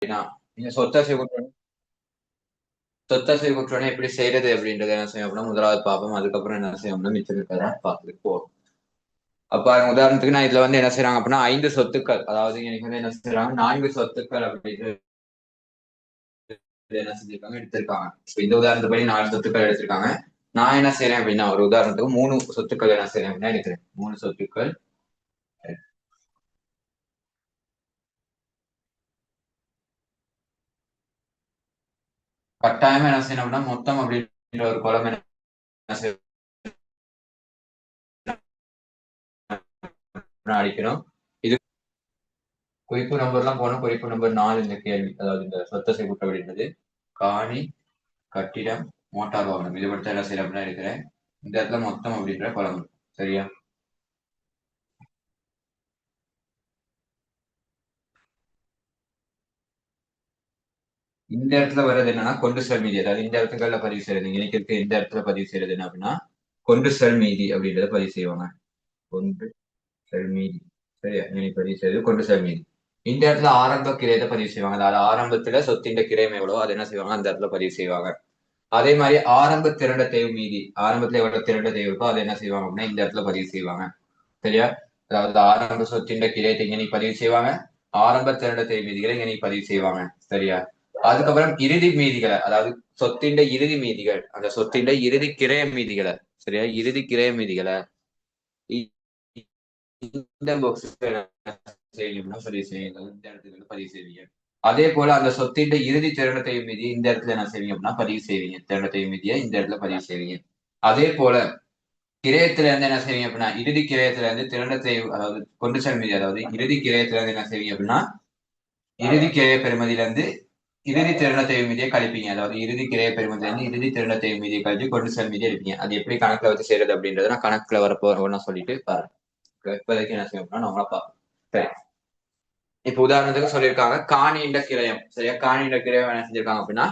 நீங்க சொத்தசை குற்றோட எப்படி செய்யறது அப்படின்றத என்ன செய்யும் அப்படின்னா முதலாவது பார்ப்போம். அதுக்கப்புறம் என்ன செய்யணும்னா மிச்சம் இருக்கிறதா பார்த்துட்டு போவோம். அப்ப உதாரணத்துக்கு நான் இதுல வந்து என்ன செய்யறாங்க அப்படின்னா 5 சொத்துக்கள், அதாவது இன்னைக்கு வந்து என்ன செய்யறாங்க 4 சொத்துக்கள் அப்படின்றது என்ன செஞ்சிருக்காங்க எடுத்திருக்காங்க. இந்த உதாரணத்துப்படி 4 சொத்துக்கள் எடுத்திருக்காங்க. நான் என்ன செய்யறேன் அப்படின்னா ஒரு உதாரணத்துக்கு 3 சொத்துக்கள் என்ன செய்யறேன் அப்படின்னா எடுக்கிறேன். 3 சொத்துக்கள் கட்டாயமா என்ன செய்யணும் அப்படின்னா மொத்தம் அப்படின்ற ஒரு குழம்பு என்ன செய்யணும் அடிக்கணும். இது குறிப்பு நம்பர் எல்லாம் போன குறிப்பு நம்பர் 4 இந்த கேள்வி, அதாவது இந்த சொத்தசை குற்றம் அப்படின்றது காணி, கட்டிடம், மோட்டார் வாகனம் இது படுத்த என்ன செய்யறேன் அப்படின்னா இருக்கிறேன். இந்த இடத்துல மொத்தம் அப்படின்ற குழம்பு. சரியா? இந்த இடத்துல வர்றது என்னன்னா கொண்டு செல் மீதி, அதாவது இந்த இடத்துக்கள்ல பதிவு செய்யறது இன்னைக்கு இருக்க இந்த இடத்துல பதிவு செய்யறது என்ன அப்படின்னா கொண்டு செல் மீதி அப்படின்றத பதிவு செய்வாங்க. கொண்டு செல் மீதி. சரியா? இன்னைக்கு பதிவு செய்யறது கொண்டு செல் மீதி. இந்த இடத்துல ஆரம்ப கிரையத்தை பதிவு செய்வாங்க. அதாவது ஆரம்பத்துல சொத்தின் கிரயம் எவ்வளோ அது என்ன செய்வாங்க அந்த இடத்துல பதிவு செய்வாங்க. அதே மாதிரி ஆரம்ப திரண்ட தேவை மீதி, ஆரம்பத்துல எவ்வளவு திரண்ட தேவை இருக்கோ அதை என்ன செய்வாங்க அப்படின்னா இந்த இடத்துல பதிவு செய்வாங்க. சரியா? அதாவது ஆரம்ப சொத்தின் கிரயத்தை இங்க பதிவு செய்வாங்க. ஆரம்ப திரண்ட தேவை மீதிகளை இங்க பதிவு செய்வாங்க. சரியா? அதுக்கப்புறம் இறுதி மீதிகளை, அதாவது சொத்தின் இறுதி மீதிகள், அந்த சொத்தின் இறுதி கிரய மீதிகளை, சரியா இறுதி கிரய மீதிகளை இந்த பாக்ஸ் செய்யணும்னா பதிவு செய்யுங்க. இந்த இடத்துல பதிவு செய்வீங்க. அதே போல அந்த சொத்தின் இறுதி திறனத்தை மீதி இந்த இடத்துல என்ன செய்வீங்க அப்படின்னா பதிவு செய்வீங்க. திறனத்தை மீதியை இந்த இடத்துல பதிவு செய்வீங்க. அதே போல கிரயத்துல இருந்து என்ன செய்வீங்க அப்படின்னா இறுதி கிரயத்துல இருந்து திறனத்தை, அதாவது கொண்டு செல் மீதி, அதாவது இறுதி கிரயத்துல இருந்து என்ன செய்வீங்க அப்படின்னா இறுதி கிரய பெருமதியில இருந்து இறுதி திறனத்தை மீதியை கழிப்பீங்க. அதாவது இறுதி கிரய பெருமதியில இருந்து இறுதி திறனத்தை மீதியை கழிச்சு கொண்டு செல் மீதியை எடுப்பீங்க. அது எப்படி கணக்குல வச்சு செய்யறது அப்படின்றத நான் கணக்குல வரப்போ ஒன்னா சொல்லிட்டு பாருங்க. இப்போதைக்கு என்ன செய்யும் அப்படின்னா நம்மளா பார்ப்போம். சரி, இப்ப உதாரணத்துக்கு சொல்லியிருக்காங்க காணிண்ட கிரயம். சரியா? காணிண்ட கிரயம் என்ன செஞ்சிருக்காங்க அப்படின்னா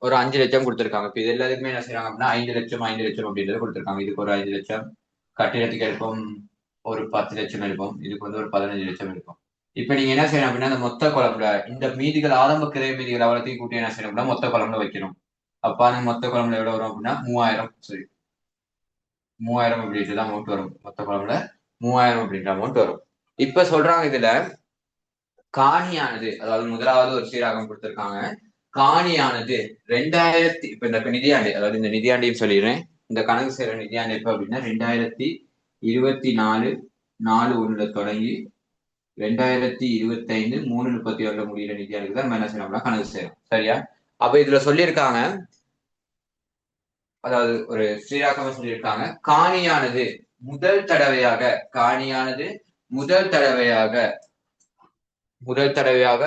ஒரு 5 லட்சம் கொடுத்திருக்காங்க. இப்ப இது எல்லாத்துக்குமே என்ன செய்யறாங்க அப்படின்னா 5 லட்சம் 5 லட்சம் அப்படின்றத கொடுத்திருக்காங்க. இதுக்கு ஒரு 5 லட்சம், கட்டிடத்துக்கு எடுப்போம் ஒரு 10 லட்சம் எடுப்போம், இதுக்கு வந்து ஒரு 15 லட்சம் எடுப்போம். இப்ப நீங்க என்ன செய்யணும் அப்படின்னா அந்த மொத்த குழம்புல இந்த மீதிகள் ஆரம்ப கிரை மீதிகள் அவ்வளோத்தையும் கூட்டி என்ன செய்யணும் அப்படின்னா மொத்த குழம்புல வைக்கணும். அப்ப அந்த மொத்த குழம்புல எவ்வளவு வரும் அப்படின்னா 3000. சரி, 3000 அப்படின்ட்டு அமௌண்ட் வரும். மொத்த குழம்புல 3000 அப்படின்ற அமௌண்ட் வரும். இப்ப சொல்றாங்க இதுல காணியானது, அதாவது முதலாவது ஒரு சீராகம் கொடுத்திருக்காங்க. காணியானது 2000, இப்ப இந்த நிதியாண்டு, அதாவது இந்த நிதியாண்டையும் சொல்லிடுறேன். இந்த கணக்கு செய்யற நிதியாண்டு எப்ப அப்படின்னா 2024/4/1 தொடங்கி 2025/3/31 முடிகிற நிதியாண்டுக்கு தான் நம்ம என்ன செய்யணும்னா கணக்கு செய்யறோம். சரியா? அப்ப இதுல சொல்லியிருக்காங்க, அதாவது ஒரு ஸ்ரீராகவ சொல்லியிருக்காங்க காணியானது முதல் தடவையாக, காணியானது முதல் தடவையாக முதல் தடவையாக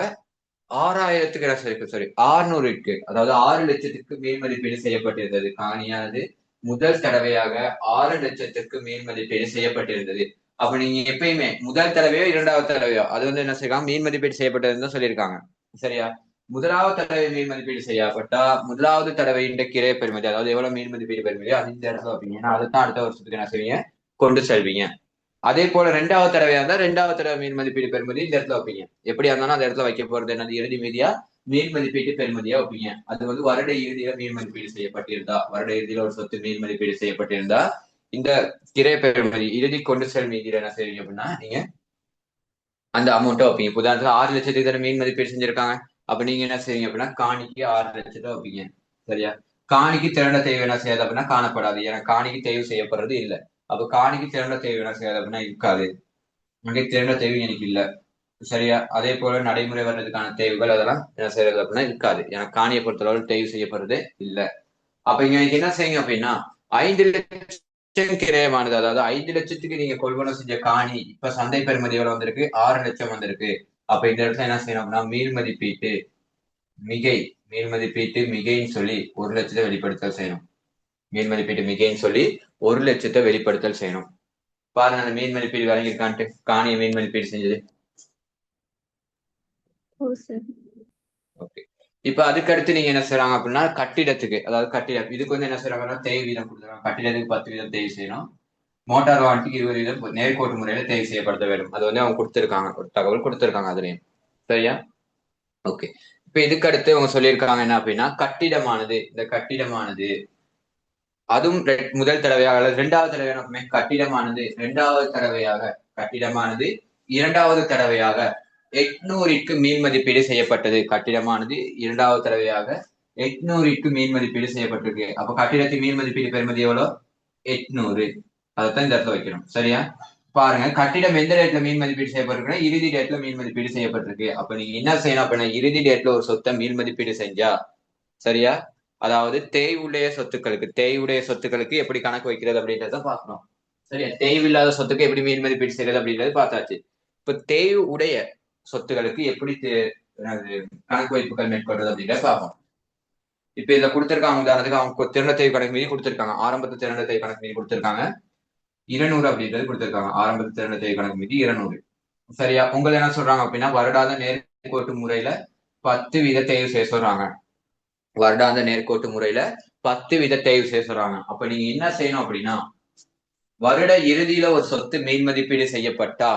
6000க்கு இருக்கு, சாரி 600க்கு, அதாவது 6 லட்சத்துக்கு மேல் மதிப்பீடு செய்யப்பட்டிருந்தது. காணியானது முதல் தடவையாக 6 லட்சத்துக்கு மேல் மதிப்பீடு செய்யப்பட்டிருந்தது. அப்ப நீங்க எப்பயுமே முதல் தடவையோ இரண்டாவது தடவையோ அது வந்து என்ன செய்யலாம் மீன் மதிப்பீடு செய்யப்பட்டதுன்னு சொல்லியிருக்காங்க. சரியா? முதலாவது தடவை மீன் மதிப்பீடு செய்யப்பட்டா முதலாவது தடவையின் கிரை பெறுமதி, அதாவது எவ்வளவு மீன் மதிப்பீடு பெறுமதியோ அது இந்த இடத்துல வைப்பீங்க. அதுதான் அடுத்த வருஷத்துக்கு என்ன செய்வீங்க கொண்டு செல்வீங்க. அதே போல 2வது தடவையா இருந்தா 2வது தடவை மீன் மதிப்பீடு பெறுமதி இந்த இடத்துல வைப்பீங்க. எப்படியா இருந்தாலும் அந்த இடத்துல வைக்க போறது என்னது இறுதி மீதியா மீன் மதிப்பீட்டு பெறுமதியா வைப்பீங்க. அது வந்து வருட இறுதியில மீன் மதிப்பீடு செய்யப்பட்டிருந்தா, வருட இறுதியில ஒரு சொத்து மீன் மதிப்பீடு செய்யப்பட்டிருந்தா இந்த கிரை பெறுமதி இறுதி கொண்டு செல் மீதியில என்ன செய்வீங்க அப்படின்னா நீங்க அந்த அமௌண்ட்டை வைப்பீங்க. உதாரணத்துக்கு 6 லட்சத்துக்கு தானே மீன் மதிப்பீடு செஞ்சிருக்காங்க. அப்ப நீங்க என்ன செய்வீங்க அப்படின்னா காணிக்கு 6 லட்சத்தை வைப்பீங்க. சரியா? காணிக்கு திரண்ட தேவை என்ன செய்யாது அப்படின்னா காணப்படாது. ஏன்னா காணிக்கு தேவை செய்யப்படுறது இல்லை. அப்ப காணிக்கு திரண்ட தேவை என்ன செய்யாது அப்படின்னா இருக்காது. அங்கே திரண்ட தேவை எனக்கு இல்ல. சரியா? அதே போல நடைமுறை வர்றதுக்கான தேவைகள் அதெல்லாம் என்ன செய்யறது அப்படின்னா இருக்காது. ஏன்னா காணியை பொறுத்தளவு தேவை செய்யப்படுறது இல்ல. அப்ப இங்க என்ன செய்யுங்க அப்படின்னா 5 லட்சம் கிரயமானது, அதாவது 5 லட்சத்துக்கு நீங்க கொள்வனம் செஞ்ச காணி இப்ப சந்தை பெறுமதி எவ்வளவு வந்திருக்கு 6 லட்சம் வந்திருக்கு. அப்ப இந்த இடத்துல என்ன செய்யணும் அப்படின்னா மீள் மதிப்பீட்டு மிகை, மீள் மதிப்பீட்டு மிகைன்னு சொல்லி 1 லட்சத்தை வெளிப்படுத்தல் செய்யணும். மீன் மதிப்பீட்டு மிகைன்னு சொல்லி 1 லட்சத்தை வெளிப்படுத்தல் செய்யணும். பாருங்க அந்த மீன் மதிப்பீடு வழங்கியிருக்கான்ட்டு காணியை மீன் மதிப்பீடு செஞ்சது. ஓகே, இப்ப அதுக்கடுத்து நீங்க என்ன செய்யறாங்க அப்படின்னா கட்டிடத்துக்கு, அதாவது கட்டிடம் இதுக்கு வந்து என்ன செய்யறாங்கன்னா தேவை வீதம் கொடுத்துருக்காங்க. கட்டிடத்துக்கு 10 வீதம் தேவை செய்யணும். மோட்டார் வாகனத்துக்கு 20 வீதம் நேர்கோட்டு முறையில தேவை செய்யப்படுத்த வேண்டும். அது வந்து அவங்க கொடுத்திருக்காங்க, ஒரு தகவல் கொடுத்திருக்காங்க அதுலயும். சரியா? ஓகே, இப்ப இதுக்கு அடுத்து அவங்க சொல்லியிருக்காங்க என்ன அப்படின்னா கட்டிடமானது, இந்த கட்டிடமானது அதுவும் முதல் தடவையாக அல்லது இரண்டாவது தடவையாக கட்டிடமானது இரண்டாவது தடவையாக 800ற்கு மீள் மதிப்பீடு செய்யப்பட்டது. கட்டிடமானது இரண்டாவது தடவையாக 800ற்கு மீள் மதிப்பீடு செய்யப்பட்டிருக்கு. அப்ப கட்டிடத்தின் மீள் மதிப்பீடு பெறுமதி எவ்வளோ? 800. அதைத்தான் இந்த இடத்துல வைக்கணும். சரியா? பாருங்க, கட்டிடம் எந்த டேட்ல மீள் மதிப்பீடு செய்யப்பட்டிருக்குன்னா இறுதி டேட்ல மீள் மதிப்பீடு செய்யப்பட்டிருக்கு. அப்ப நீங்க என்ன செய்யணும் அப்படின்னா இறுதி டேட்ல ஒரு சொத்தை மீள் மதிப்பீடு செஞ்சா, சரியா, அதாவது தேய்வுடைய சொத்துக்களுக்கு எப்படி கணக்கு வைக்கிறது அப்படின்றத பார்க்கணும். சரியா? தேய்வில்லாத சொத்துக்கு எப்படி மீள் மதிப்பீடு செய்யறது அப்படின்றது பார்த்தாச்சு. இப்ப தேய்வு உடைய சொத்துக்களுக்கு எப்படி கணக்கு வைப்புகள் மேற்கொள்றது அப்படின்றத பார்ப்போம். இப்ப இதுல கொடுத்திருக்காங்க, உதாரணத்துக்கு அவங்க திறந்த தேய்வு கணக்கு மீதி கொடுத்திருக்காங்க. ஆரம்பத்து திறந்த தேய்வு கணக்கு மீதி கொடுத்திருக்காங்க 200 அப்படின்றது கொடுத்திருக்காங்க. ஆரம்பத்து திறந்த தேய்வு கணக்கு மீதி 200. சரியா? உங்களை என்ன சொல்றாங்க அப்படின்னா வருடாத நேர்கோட்டு முறையில 10 வீத தேய்வு செய்ய சொல்றாங்க. வருடாந்த நேர்கோட்டு முறையில 10 வீத தேய்வு செய்ய சொல்றாங்க. அப்ப நீங்க என்ன செய்யணும் அப்படின்னா வருட இறுதியில ஒரு சொத்து மீள் மதிப்பீடு செய்யப்பட்டா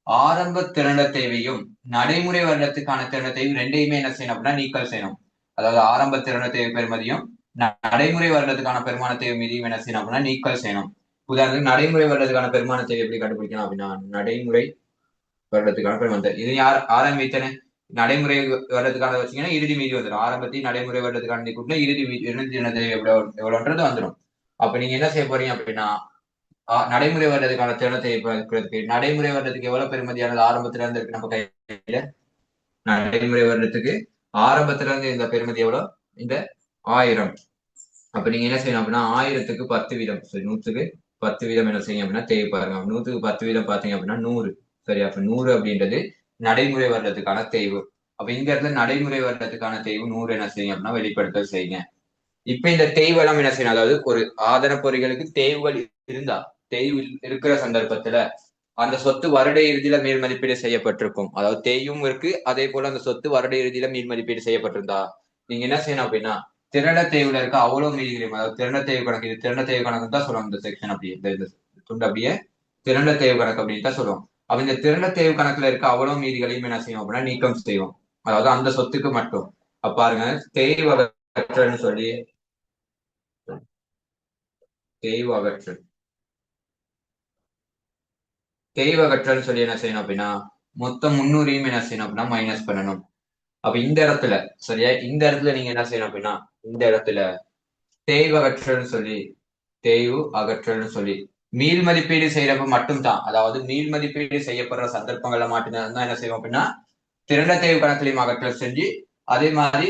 ஆரம்ப திறந்த தேவையும் நடைமுறை வருடத்துக்கான திறந்த தேவை ரெண்டையுமே என்ன செய்யணும் அப்படின்னா நீக்கல் செய்யணும். அதாவது ஆரம்ப திறந்த தேவை பெறுமதியும் நடைமுறை வருடத்துக்கான பெருமான தேவை மீதியும் என்ன செய்யணும் அப்படின்னா நீக்கல் செய்யணும். உதாரணத்துக்கு நடைமுறை வருடத்துக்கான பெருமான தேவை எப்படி கண்டுபிடிக்கணும் அப்படின்னா நடைமுறை வருடத்துக்கான பெருமான இது யார் ஆரம்பித்தன நடைமுறை வருடத்துக்கான வச்சீங்கன்னா இறுதி மீதி வந்துடும். ஆரம்பத்தையும் நடைமுறை வருடத்துக்கான கூட்டினா இறுதி மீதி எவ்வளவுன்றது வந்துடும். அப்ப நீங்க என்ன செய்ய போறீங்க அப்படின்னா நடைமுறை வருடத்துக்கான திறனத்தை இருக்கிறதுக்கு நடைமுறை வருடத்துக்கு எவ்வளவு பெருமதியானது ஆரம்பத்துல இருந்து இருக்கு நம்ம கையில. நடைமுறை வருடத்துக்கு ஆரம்பத்துல இருந்து இந்த பெருமதி எவ்வளவு? இந்த 1000. அப்ப நீங்க என்ன செய்யணும் அப்படின்னா 1000க்கு 10 வீதம், சரி 100க்கு 10 வீதம் என்ன செய்யும் அப்படின்னா தேவை பாருங்க. 100க்கு 10 வீதம் பாத்தீங்க அப்படின்னா 100. சரி, அப்ப 100 அப்படின்றது நடைமுறை வருடத்துக்கான தேய்வு. அப்ப இந்த இடத்துல நடைமுறை வருடத்துக்கான தேய்வு 100 என்ன செய்யும் அப்படின்னா வெளிப்படுத்தல் செய்யுங்க. இப்ப இந்த தேய்வெல்லாம் என்ன செய்யணும், அதாவது ஒரு ஆதன பொறிகளுக்கு தேய்வுகள் இருந்தா தேய்வு இருக்கிற சந்தர்ப்பத்துல அந்த சொத்து வருட இறுதியில மேல் மதிப்பீடு செய்யப்பட்டிருக்கும். அதாவது தேய்வும் இருக்கு, அதே போல அந்த சொத்து வருட இறுதியில மேல் மதிப்பீடு செய்யப்பட்டிருந்தா நீங்க என்ன செய்யணும் அப்படின்னா திறன தேய்வுல இருக்க அவ்வளவு மீதிகளையும், அதாவது திறன தேய்வு கணக்கு, இது திறன தேய்வு கணக்கு தான் சொல்லுவாங்க. இந்த செக்ஷன் அப்படியே இந்த துண்டு அப்படியே திறன தேய்வு கணக்கு அப்படின்னு தான் சொல்லுவோம். அப்ப இந்த திறன தேய்வு கணக்குல இருக்க அவ்வளவு மீதிகளையும் என்ன செய்யும் அப்படின்னா நீக்கம் செய்வோம். அதாவது அந்த சொத்துக்கு மட்டும். அப்ப பாருங்க, தேய்வு அகற்றல்னு சொல்லி தேய்வு அகற்றல்னு சொல்லி என்ன செய்யணும் அப்படின்னா மொத்தம் 300யும் என்ன செய்யணும் அப்படின்னா மைனஸ் பண்ணணும். அப்ப இந்த இடத்துல, சரியா, இந்த இடத்துல நீங்க என்ன செய்யணும் அப்படின்னா இந்த இடத்துல தேய்வு அகற்றல்னு சொல்லி மீள் மதிப்பீடு செய்யறப்ப மட்டும்தான், அதாவது மீள் மதிப்பீடு செய்யப்படுற சந்தர்ப்பங்கள்ல மட்டும்தான் என்ன செய்வோம் அப்படின்னா திறந்த தேய்வு கணக்குலையும் அகற்றல் செஞ்சு அதே மாதிரி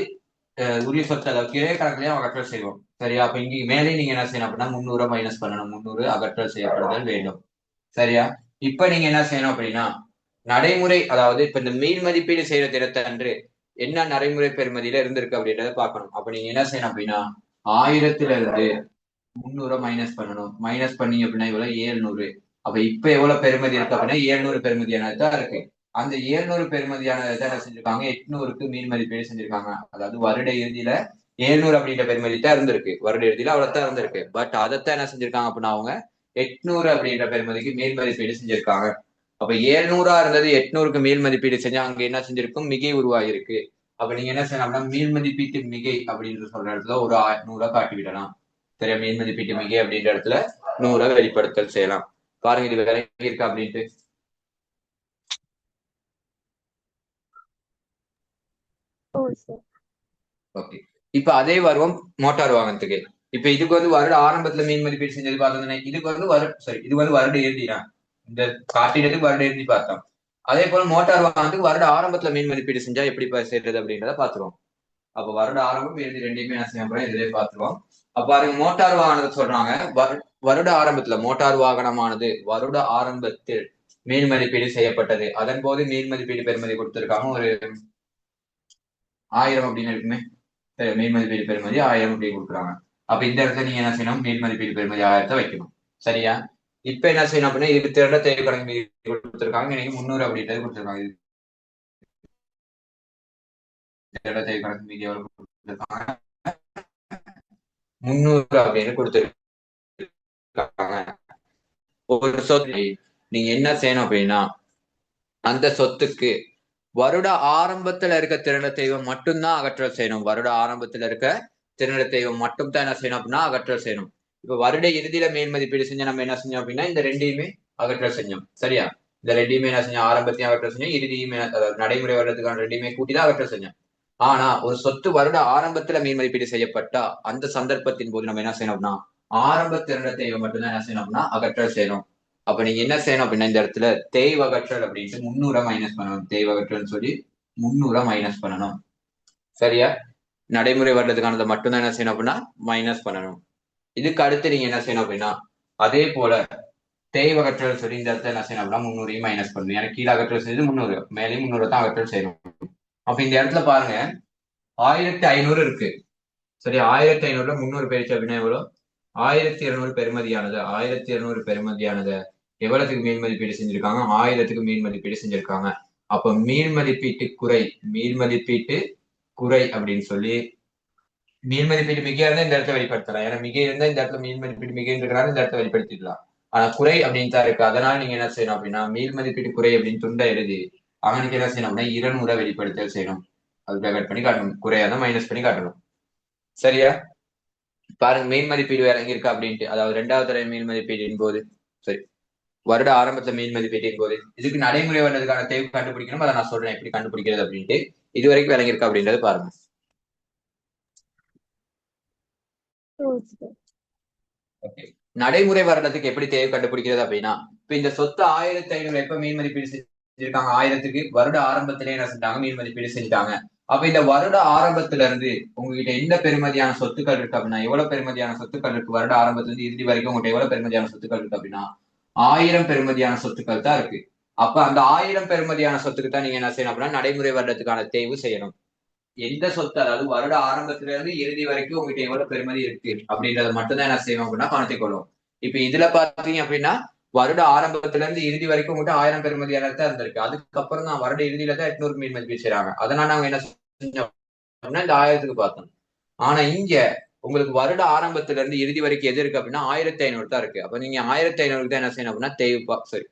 உரிய சொத்து அதாவது கிளை கணக்குலையும் அகற்றல் செய்வோம். சரியா? அப்ப இங்க மேலே நீங்க என்ன செய்யணும் அப்படின்னா 300 மைனஸ் பண்ணணும். 300 அகற்றல் செய்யப்படுதல் வேண்டும். சரியா? இப்ப நீங்க என்ன செய்யணும் அப்படின்னா நடைமுறை, அதாவது இப்ப இந்த மீள் மதிப்பீடு செய்யற தினத்தை அன்று என்ன நடைமுறை பெறுமதியில இருந்திருக்கு அப்படின்றத பார்க்கணும். அப்ப நீங்க என்ன செய்யணும் அப்படின்னா 1000ல இருந்து 300 மைனஸ் பண்ணணும். மைனஸ் பண்ணி அப்படின்னா இவ்வளவு 700. அப்ப இப்ப எவ்வளவு பெருமதி இருக்கு அப்படின்னா 700 பெருமதியானதுதான் இருக்கு. அந்த 700 பெருமதியானதை என்ன செஞ்சிருக்காங்க 800க்கு மீள் மதிப்பீடு செஞ்சிருக்காங்க. அதாவது வருட இறுதியில 700 அப்படின்ற பெருமதி தான் இருந்திருக்கு. வருட இறுதியில அவ்வளவுதான் இருந்திருக்கு. பட் அதைத்தான் என்ன செஞ்சிருக்காங்க அப்படின்னா அவங்க 800 அப்படின்ற பெருமதிக்கு மேல் மதிப்பீடு செஞ்சிருக்காங்க. அப்ப 700 இருந்தது 800க்கு மேல் மதிப்பீடு செஞ்சா அங்க என்ன செஞ்சிருக்கும் மிகை உருவாகிருக்கு. அப்ப நீங்க என்ன செய்யலாம் மீள் மதிப்பீட்டு மிகை அப்படின்னு சொல்ற இடத்துல ஒரு 100 காட்டி விடலாம். சரியா? மீள் மதிப்பீட்டு மிகை அப்படின்ற இடத்துல 100 வெளிப்படுத்தல் செய்யலாம். பாருங்க இது விலகி இருக்கா அப்படின்ட்டு. ஓகே, இப்ப அதே வருவோம் மோட்டார் வாகனத்துக்கு. இப்ப இதுக்கு வந்து வருட ஆரம்பத்துல மீன் மதிப்பீடு செஞ்சது பார்த்தோம்னா இதுக்கு வந்து இது வந்து வருட இறுதி தான். இந்த காட்டினதுக்கு வருட இறுதி பார்த்தோம். அதே போல மோட்டார் வாகனத்துக்கு வருட ஆரம்பத்துல மீன் மதிப்பீடு செஞ்சா எப்படி செய்யறது அப்படின்றத பாத்துருவோம். அப்ப வருட ஆரம்பம் இறுதி ரெண்டையுமே என்ன செய்ய போறோம் இதுலயே பாத்துருவோம். அப்ப பாருங்க, மோட்டார் வாகனத்தை சொல்றாங்க வருட ஆரம்பத்துல மோட்டார் வாகனமானது வருட ஆரம்பத்தில் மீன் மதிப்பீடு செய்யப்பட்டது. அதன் போது மீன் மதிப்பீடு பெருமதி கொடுத்திருக்காங்க ஒரு 1000 அப்படின்னு இருக்குமே. மீன் மதிப்பீடு பெருமதி 1000 அப்படி கொடுக்குறாங்க. அப்ப இந்த இடத்துல நீங்க என்ன செய்யணும் மீன் மதிப்பீடு பெருமதி 1000 வைக்கணும். சரியா? இப்ப என்ன செய்யணும் அப்படின்னா இது திறந்த தேவை கணக்கு மீதி கொடுத்துருக்காங்க. இன்னைக்கு 300 அப்படின்றது கொடுத்துருக்காங்க. திறந்த தேவை கணக்கு மீதி எவ்வளவு கொடுத்துருக்காங்க 300 அப்படின்னு கொடுத்துருக்காங்க. ஒரு சொத்து நீங்க என்ன செய்யணும் அப்படின்னா அந்த சொத்துக்கு வருட ஆரம்பத்துல இருக்க திருநில தெய்வம் மட்டும்தான் அகற்றல் செய்யணும். வருட ஆரம்பத்துல இருக்க திருநில தெய்வம் மட்டும் தான் என்ன செய்யணும் அப்படின்னா அகற்றல் செய்யணும். இப்ப வருட இறுதியில மேல் மதிப்பீடு செஞ்சு நம்ம என்ன செஞ்சோம் அப்படின்னா இந்த ரெண்டையுமே அகற்றல் செஞ்சோம். சரியா? இந்த ரெண்டையுமே என்ன செஞ்சோம், ஆரம்பத்தையும் அகற்றல் செஞ்சோம், இறுதியுமே நடைமுறை வருடத்துக்கான ரெண்டையுமே கூட்டி தான் அகற்றல் செஞ்சோம். ஆனா ஒரு சொத்து வருட ஆரம்பத்துல மேல் மதிப்பீடு செய்யப்பட்டா அந்த சந்தர்ப்பத்தின் போது நம்ம என்ன செய்யணும் அப்படின்னா ஆரம்ப திருநில தெய்வம் மட்டும்தான் என்ன செய்யணும் அப்படின்னா அகற்றல் செய்யணும். அப்ப நீங்க என்ன செய்யணும் அப்படின்னா இந்த இடத்துல தேய்வகற்றல் அப்படின்ட்டு 300 மைனஸ் பண்ணணும். தேய்வகற்றல்னு சொல்லி 300 மைனஸ் பண்ணணும். சரியா? நடைமுறை வர்றதுக்கானதை மட்டும்தான் என்ன செய்யணும் அப்படின்னா மைனஸ் பண்ணணும். இதுக்கு அடுத்து நீங்க என்ன செய்யணும் அப்படின்னா அதே போல தேய்வகற்றல் சொல்லி இந்த இடத்துல என்ன செய்யணும் அப்படின்னா 300 மைனஸ் பண்ணணும். எனக்கு கீழே அகற்றல் செய்து 300, மேலேயும் 300 தான் அகற்றல் செய்யணும். அப்ப இந்த இடத்துல பாருங்க 1500 இருக்கு. சரி, 1500 300 போயிடுச்சு அப்படின்னா எவ்வளவு? 1200 பெருமதியானது. 1200 பெருமதியானது எவ்வளவுக்கு மேல் மதிப்பீடு செஞ்சிருக்காங்க? 1000க்கு மேல் மதிப்பீடு செஞ்சிருக்காங்க. அப்ப மேல் மதிப்பீட்டு குறை, மேல் மதிப்பீட்டு குறை அப்படின்னு சொல்லி மேல் மதிப்பீட்டு மிகையா இருந்தா இந்த இடத்துல வெளிப்படுத்தலாம். ஏன்னா மிகை இருந்தா இந்த இடத்துல மேல் மதிப்பீட்டு மிகை இருக்கிறாரு, இந்த இடத்துல வெளிப்படுத்திடலாம். ஆனா குறை அப்படின்னு தான் இருக்கு. அதனால நீங்க என்ன செய்யணும் அப்படின்னா மேல் மதிப்பீட்டு குறை அப்படின்னு துண்டை எழுதி அவனுக்கு என்ன செய்யணும் அப்படின்னா 200 வெளிப்படுத்தல் செய்யணும். அதுக்காக கட் பண்ணி காட்டணும். குறையா தான் மைனஸ் பண்ணி காட்டணும். சரியா? பாருங்க மேல் மதிப்பீடு வேற எங்க இருக்கா அப்படின்ட்டு, அதாவது 2வது தடவை மேல் மதிப்பீட்டின் போது, சரி, வருட ஆரம்பத்துல மேல் மதிப்பீட்டின் போது இதுக்கு நடைமுறை வர்றதுக்கான தேவை கண்டுபிடிக்கணும். அதை நான் சொல்றேன் எப்படி கண்டுபிடிக்கிறது அப்படின்ட்டு. இது வரைக்கும் விளங்கியிருக்கா அப்படின்றது பாருங்க. நடைமுறை வர்றதுக்கு எப்படி தேவை கண்டுபிடிக்கிறது அப்படின்னா இப்ப இந்த சொத்து 1500 எப்ப மேல் மதிப்பீடு செஞ்சிருக்காங்க? 1000க்கு வருட ஆரம்பத்திலே என்ன செஞ்சாங்க? மேல் மதிப்பீடு செஞ்சுட்டாங்க. அப்ப இந்த வருட ஆரம்பத்துல இருந்து உங்ககிட்ட எந்த பெருமதியான சொத்துக்கள் இருக்கு அப்படின்னா எவ்வளவு பெருமதியான சொத்துக்கள் இருக்கு? வருட ஆரம்பத்துல இருந்து இறுதி வரைக்கும் உங்கள்கிட்ட எவ்வளவு பெருமதியான சொத்துக்கள் இருக்கு அப்படின்னா 1000 பெருமதியான சொத்துக்கள் தான் இருக்கு. அப்ப அந்த 1000 பெருமதியான சொத்துக்கு தான் நீங்க என்ன செய்யணும் அப்படின்னா நடைமுறை வருடத்துக்கான தேர்வு செய்யணும். எந்த சொத்து, அதாவது வருட ஆரம்பத்துல இருந்து இறுதி வரைக்கும் உங்ககிட்ட எவ்வளவு பெருமதி இருக்கு அப்படின்றத மட்டும்தான் என்ன செய்யணும் அப்படின்னா கணத்தை கொள்ளும். இப்ப இதுல பாத்தீங்க அப்படின்னா வருட ஆரம்பத்துல இருந்து இறுதி வரைக்கும் உங்ககிட்ட 1000 பெருமதியான தான் இருந்திருக்கு. அதுக்கப்புறம் தான் வருட இறுதியில தான் 800 மீன் மதிப்பீடு செய்யறாங்க. அதனால நாங்க என்ன செஞ்சோம் அப்படின்னா இந்த 1000க்கு பார்த்தோம். ஆனா இங்க உங்களுக்கு வருட ஆரம்பத்துல இருந்து இறுதி வரைக்கும் எது இருக்கு அப்படின்னா 1500 தான் இருக்கு. அப்ப நீங்க 1500 தான் என்ன செய்யணும் அப்படின்னா தேய்ப்பா, சரி,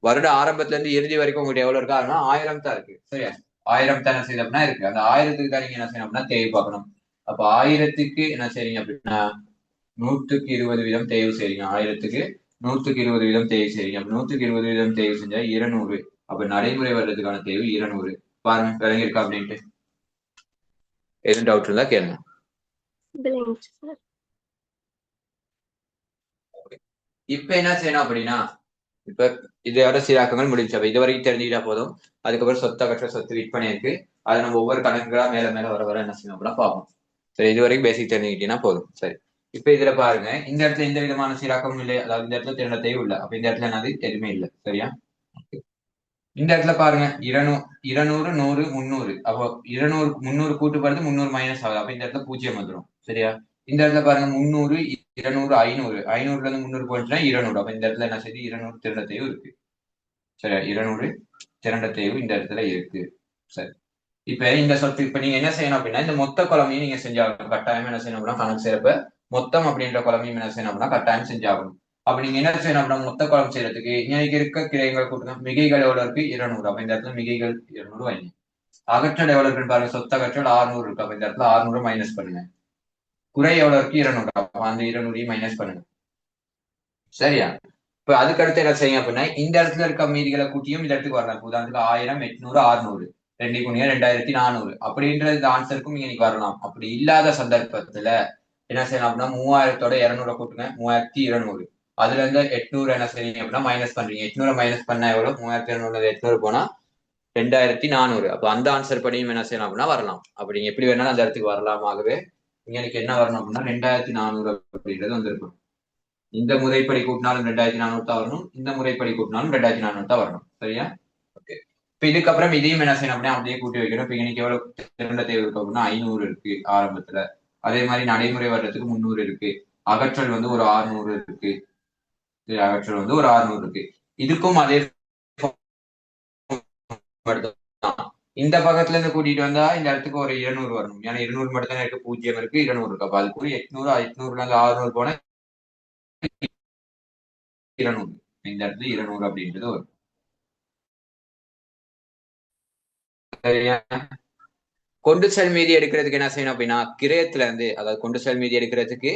வருட ஆரம்பத்துல இருந்து இறுதி வரைக்கும் உங்ககிட்ட எவ்வளவு இருக்கா? 1000 தான் இருக்கு. சரியா? 1000 தான் என்ன செய்யுது அப்படின்னா இருக்கு. அந்த 1000க்கு தான் நீங்க என்ன செய்யணும் அப்படின்னா தேவை பார்க்கணும். அப்ப 1000க்கு என்ன செய்றீங்க அப்படின்னா 100க்கு 20 வீதம் தேர்வு செய்றீங்க. 1000க்கு 100க்கு 20 வீதம் தேர்வு செய்றீங்க. அப்ப 100க்கு 20 வீதம் தேர்வு செஞ்சா 200. அப்ப நடைமுறை வர்றதுக்கான தேர்வு 200. பாருங்க விளங்கி இருக்கா அப்படின்ட்டு. எதுவும் டவுட் இருந்தா கேளுங்க. இப்ப என்ன செய்யணும் அப்படின்னா இப்ப இதோட சீராக்கங்கள் முடிஞ்சு. அப்ப இது வரைக்கும் தெரிஞ்சுக்கிட்டா போதும். அதுக்கப்புறம் சொத்து அகற்ற, சொத்து விற்பனை இருக்கு. அதை நம்ம ஒவ்வொரு கணக்குகளா மேல மேல வர வர என்ன செய்யணும் அப்படின்னா பார்ப்போம். சரி, இது வரைக்கும் பேசிக் தெரிஞ்சுக்கிட்டீங்கன்னா போதும். சரி, இப்ப இதுல பாருங்க இந்த இடத்துல எந்த விதமான சீராக்கமும் இல்லை. அதாவது இந்த இடத்துல திருநத்தையும் இல்லை. அப்ப இந்த இடத்துல என்னது எதுவுமே இல்லை. சரியா? இந்த இடத்துல பாருங்க 200 200 100 300. அப்போ 200 300 கூட்டு போறது 300 மைனஸ் ஆகுது. அப்ப இந்த இடத்துல 0 வந்துடும். சரியா? இந்த இடத்துல பாருங்க 300 200 500. 500ல இருந்து 300 போயிடுச்சுன்னா 200. அப்ப இந்த இடத்துல என்ன செய்யுது? 200 திருநத்தையும் இருக்கு. சரியா? 200 திரண்ட தேய்வு இந்த இடத்துல இருக்கு. சரி, இப்ப இந்த சொத்து இப்ப நீங்க என்ன செய்யணும் அப்படின்னா இந்த மொத்த குழம்பையும் நீங்க செஞ்சாகணும். கட்டாயம் என்ன செய்யணும் அப்படின்னா கணக்கு செய்யறப்ப மொத்தம் அப்படின்ற குழம்பையும் என்ன செய்யணும் அப்படின்னா கட்டாயம் செஞ்சாகணும். அப்ப நீங்க என்ன செய்யணும் அப்படின்னா மொத்த குழம்பு செய்யறதுக்கு இன்னைக்கு இருக்க கிளைகள் கூட்டுங்க. மிகைகள் எவ்வளவு இருக்கு? 200. அப்ப இந்த இடத்துல மிகைகள் 200 வைங்க. அகற்றல் எவ்வளவு இருக்குன்னு பாருங்க. சொத்து அகற்றல் 600 இருக்கு. அப்ப இந்த இடத்துல 600 மைனஸ் பண்ணுங்க. குறை எவ்வளவு இருக்கு? 200. அப்ப அந்த 200 மைனஸ் பண்ணுங்க. சரியா? இப்ப அதுக்கடுத்து என்ன செய்யுங்க அப்படின்னா இந்த இடத்துல இருக்க மீதிகளை கூட்டியும் இந்த இடத்துக்கு வரலாம். உதாரணத்துக்கு 1000 800 600 2 குணியா 2400 அப்படின்ற இந்த ஆன்சருக்கும் இன்னைக்கு வரலாம். அப்படி இல்லாத சந்தர்ப்பத்துல என்ன செய்யலாம் அப்படின்னா 3000 200 கூட்டுங்க. 3200. அதுல இருந்து 800 என்ன செய்றீங்க அப்படின்னா மைனஸ் பண்றீங்க. 800 மைனஸ் பண்ணா எவ்வளவு? 3200 800 போனா 2400. அப்ப அந்த ஆன்சர் படியும் என்ன செய்யலாம் அப்படின்னா வரலாம். அப்படி எப்படி வேணாலும் அந்த இடத்துக்கு வரலாம். ஆகவே இன்னைக்கு என்ன வரணும் அப்படின்னா 2400 அப்படின்றது வந்திருக்கும். இந்த முறைப்படி கூட்டினாலும் 2400 தான் வரணும். இந்த முறைப்படி கூட்டினாலும் 2400 தான் வரணும். சரியா? ஓகே. இப்ப இதுக்கப்புறம் இதையும் என்ன செய்யணும் அப்படின்னா அப்படியே கூட்டி வைக்கணும். இப்ப இன்னைக்கு எவ்வளவு திரண்ட தேவை இருக்கு அப்படின்னா 500 இருக்கு ஆரம்பத்துல. அதே மாதிரி நடைமுறை வர்றதுக்கு 300 இருக்கு. அகற்றல் வந்து ஒரு 600 இருக்கு. அகற்றல் வந்து ஒரு 600 இருக்கு. இதுக்கும் அதே இந்த பக்கத்துல இருந்து கூட்டிட்டு வந்தா இந்த இடத்துக்கு ஒரு 200 வரணும். ஏன்னா 200 மட்டும் தான் இருக்கு, 0 இருக்கு, 200 இருக்கு. அப்ப அதுக்கு 800 800ல இருந்து 600 போனா 200. இந்த இடத்துல 200 அப்படின்றது வரும். சரியா? கொண்டு செல் மீதி எடுக்கிறதுக்கு என்ன செய்யணும் அப்படின்னா கிரயத்துல இருந்து, அதாவது கொண்டு செல் மீதி எடுக்கிறதுக்கு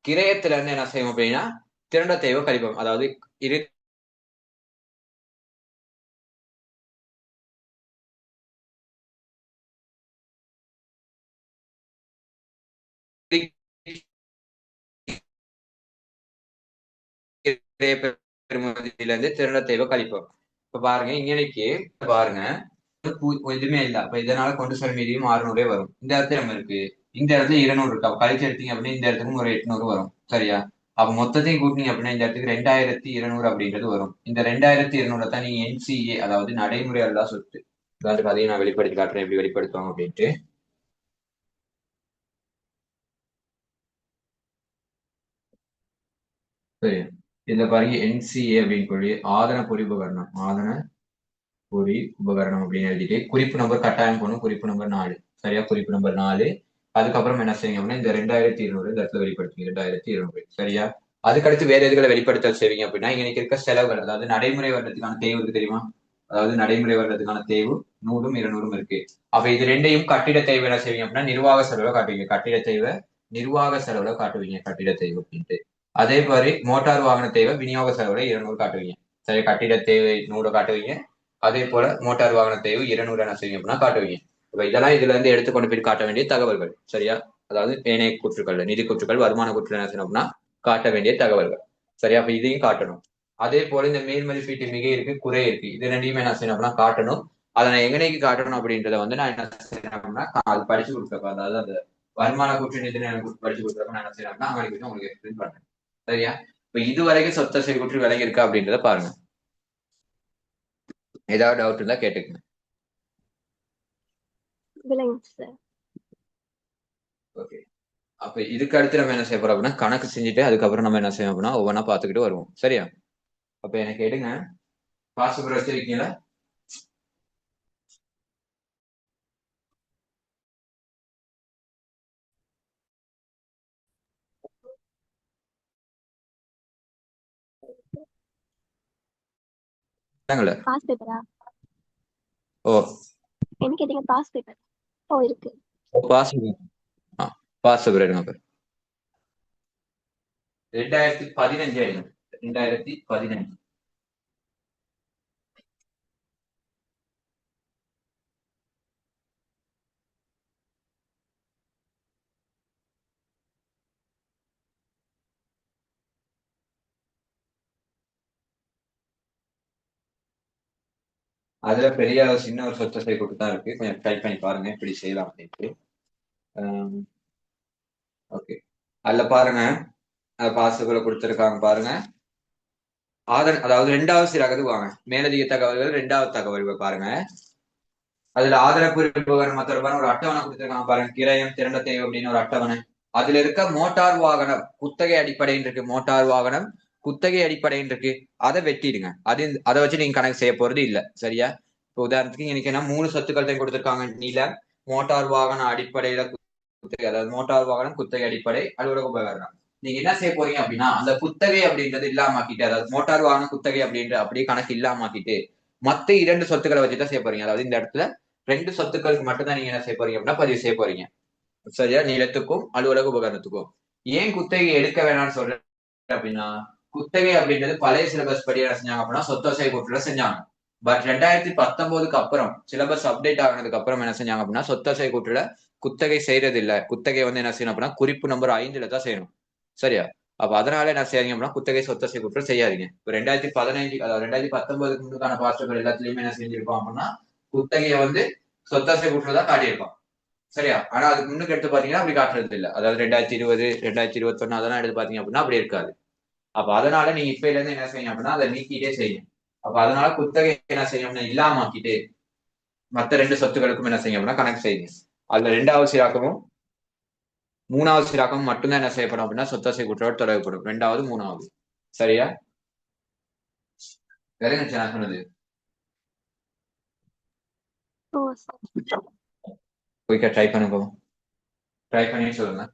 கிரயத்துல இருந்து என்ன செய்வோம் அப்படின்னா திரண்ட தேவை கழிப்போம். அதாவது இரு பெறுமதியில இருந்து திரண்ட தேவை கழிப்போம். இப்ப பாருங்க இங்கனைக்கு பாருங்க எதுவுமே இல்ல. அப்ப இதனால கொண்டு செல் மீதியும் 600 வரும். இந்த இடத்துல நம்ம இருக்கு, இந்த இடத்துல 200 இருக்கு. அப்ப கழிச்சு எடுத்தீங்க அப்படின்னா இந்த இடத்துக்கும் ஒரு 800 வரும். சரியா? அப்ப மொத்தத்தையும் கூட்டினீங்க அப்படின்னா இந்த இடத்துக்கு 2200 அப்படின்றது வரும். இந்த 2200 தான் நீங்க NCA, அதாவது நடைமுறை அல்லா சொத்து. அதாவது அதையும் நான் வெளிப்படுத்தி காட்டுறேன் எப்படி வெளிப்படுத்துவாங்க அப்படின்ட்டு. சரி, இதுல பாருங்க NCA அப்படின்னு சொல்லி ஆதன பொறி உபகரணம், ஆதன பொறி உபகரணம் அப்படின்னு எழுதிட்டு குறிப்பு நம்பர் கட்டாயம் போகணும். குறிப்பு நம்பர் 4. சரியா? குறிப்பு நம்பர் 4. அதுக்கப்புறம் என்ன செய்யுங்க அப்படின்னா இந்த 2200 இந்த இடத்துல வெளிப்படுத்துங்க. 2200. சரியா? அதுக்கடுத்து வேற எதுகளை வெளிப்படுத்தல் செய்வீங்க அப்படின்னா இன்னைக்கு இருக்க செலவுகள், அதாவது நடைமுறை வர்றதுக்கான தேவை இருக்கு தெரியுமா? அதாவது நடைமுறை வர்றதுக்கான தேவை 100ம் 200ம் இருக்கு. அப்ப இது ரெண்டையும் கட்டிட தேவை என்ன செய்வீங்க அப்படின்னா நிர்வாக செலவுல காட்டுவீங்க. கட்டிட தேவை நிர்வாக செலவுல காட்டுவீங்க கட்டிட தேவை அப்படின்ட்டு. அதே மாதிரி மோட்டார் வாகன தேவை விநியோக செலவுல 200 காட்டுவீங்க. சரி, கட்டிட தேவை 100 காட்டுவீங்க. அதே போல மோட்டார் வாகன தேவை 200 என்ன செய்வீங்க அப்படின்னா காட்டுவீங்க. இப்ப இதெல்லாம் இதுல இருந்து எடுத்துக்கொண்டு போய் காட்ட வேண்டிய தகவல்கள். சரியா? அதாவது ஏனைய கூற்றுக்கள், நிதி கூற்றுக்கள், வருமான கூற்றுகள் என்ன செய்யணும் அப்படின்னா காட்ட வேண்டிய தகவல்கள். சரியா? அப்ப இதையும் காட்டணும். அதே போல இந்த மேல் மதிப்பீட்டு மிகை இருக்கு, குறை இருக்கு. இது ரெண்டையுமே என்ன செய்யணும் அப்படின்னா காட்டணும். அதை நான் எங்கனைக்கு காட்டணும் அப்படின்றத வந்து நான் என்ன செய்யணும் அப்படின்னா அது படிச்சு கொடுக்குறப்ப, அதாவது அந்த வருமான கூற்று நிதி படிச்சு கொடுக்குறப்ப நான் என்ன செய்யணும் அப்படின்னா அவங்களுக்கு உங்களுக்கு எக்ஸ்பிளைன் பண்றேன். சரியா? இப்ப இதுவரைக்கும் சொத்த சரி கூற்று விலகி இருக்கா அப்படின்றத பாருங்க. ஏதாவது டவுட் இருந்தா கேட்டுக்கங்க. ஓகே, அப்ப இதுக்கு அடுத்து நம்ம என்ன செய்ய போறோம் அப்படின்னா கணக்கு செஞ்சுட்டு அதுக்கப்புறம் நம்ம என்ன செய்வோம் அப்படின்னா ஒவ்வொன்றா பார்த்துக்கிட்டு வருவோம். சரியா? அப்ப எனக்கு எடுங்க, பாஸ்புக் வச்சிருக்கீங்களா? பாஸ் பேப்பரா? ஓ, என்ன கேட்டீங்க? Pass paper. ஓ, இருக்கு. பாஸ் பாஸ் எடுங்க. 2015 ஆயிடும். 2015. அதுல பெரிய சின்ன ஒரு சொத்தை சை கூட்டு தான் இருக்கு. கொஞ்சம் ட்ரை பண்ணி பாருங்க இப்படி செய்யலாம் அப்படின்ட்டு. ஓகே, அதுல பாருங்க பாசுகளை கொடுத்துருக்காங்க பாருங்க. அதாவது 2வது சீராகது வாங்க மேலதிக தகவல்கள் 2வது தகவல்கள் பாருங்க. அதுல ஆதரவு விவரம் தொடர்பான ஒரு அட்டவணை கொடுத்துருக்காங்க பாருங்க. கிரயம் திரண்ட தேவை அப்படின்னு ஒரு அட்டவணை. அதுல இருக்க மோட்டார் வாகனம் குத்தகை அடிப்படைன்னு இருக்கு. மோட்டார் வாகனம் குத்தகை அடிப்படைன்னு இருக்கு. அதை வெட்டிடுங்க. அதை வச்சு நீங்க கணக்கு செய்ய போறது இல்ல. சரியா? இப்போ உதாரணத்துக்கு இன்னைக்கு என்ன 3 சொத்துக்கள் கொடுத்துருக்காங்க. நிலம், மோட்டார் வாகன அடிப்படையில குத்தகை, அதாவது மோட்டார் வாகனம் குத்தகை அடிப்படை, அலுவலக உபகரணம். நீங்க என்ன செய்ய போறீங்க அப்படின்னா அந்த குத்தகை அப்படின்றது இல்லாமக்கிட்டு, அதாவது மோட்டார் வாகன குத்தகை அப்படின்ற அப்படியே கணக்கு இல்லாமக்கிட்டு மத்த 2 சொத்துக்களை வச்சுதான் செய்ய போறீங்க. அதாவது இந்த இடத்துல 2 சொத்துக்களுக்கு மட்டும் தான் நீங்க என்ன செய்ய போறீங்க அப்படின்னா பதிவு செய்ய போறீங்க. சரியா? நிலத்துக்கும் அலுவலக உபகரணத்துக்கும். ஏன் குத்தகை எடுக்க வேணாம்னு சொல்றேன் அப்படின்னா குத்தகை அப்படின்றது பழைய சிலபஸ் படி என்ன செஞ்சாங்க அப்படின்னா சொத்தசை கூட்டுல செஞ்சாங்க. பட் 2019க்கு அப்புறம் சிலபஸ் அப்டேட் ஆனதுக்கு அப்புறம் என்ன செஞ்சாங்க அப்படின்னா சொத்தசை கூட்டுல குத்தகை செய்யறது இல்ல. குத்தகை வந்து என்ன செய்யணும் அப்படின்னா குறிப்பு நம்பர் 5ல தான் செய்யணும். சரியா? அப்ப அதனால என்ன செய்யாதீங்க அப்படின்னா குத்தகை சொத்தசை கூட்டுல செய்யாதீங்க. இப்ப 2015, அதாவது 2019க்கு முன்னுக்கான பாஸ்டர்கள் எல்லாத்துலயுமே என்ன செஞ்சிருப்போம் அப்படின்னா குத்தகையை வந்து சொத்தசை கூட்டுல தான் காட்டியிருப்பான். சரியா? ஆனா அதுக்கு முன்னுக்கு எடுத்து பாத்தீங்கன்னா அப்படி காட்டுறது இல்ல. அதாவது 2020, 2021 அதெல்லாம் எடுத்து பாத்தீங்க அப்படின்னா அப்படி இருக்காது. அப்ப அதனால நீங்க இப்பையில இருந்து என்ன செய்யணும் அப்படின்னா அதை நீக்கிட்டே செய்யும். அப்ப அதனால குத்தகை என்ன செய்யணும்னா இல்லாமக்கிட்டு மத்த 2 சொத்துக்களுக்கும் என்ன செய்யும் அப்படின்னா கணக்கு செய்யுங்க. அதுல 2வது சீராக்கமும் 3வது சீராக்கமும் மட்டும்தான் என்ன செய்யப்படும் அப்படின்னா சொத்தசை கூற்றோடு தொடரப்படும். 2வது 3வது. சரியா? வேற என்ன சொன்னது? குயிக்கா ட்ரை பண்ணுங்க. ட்ரை பண்ணி சொல்லுங்க.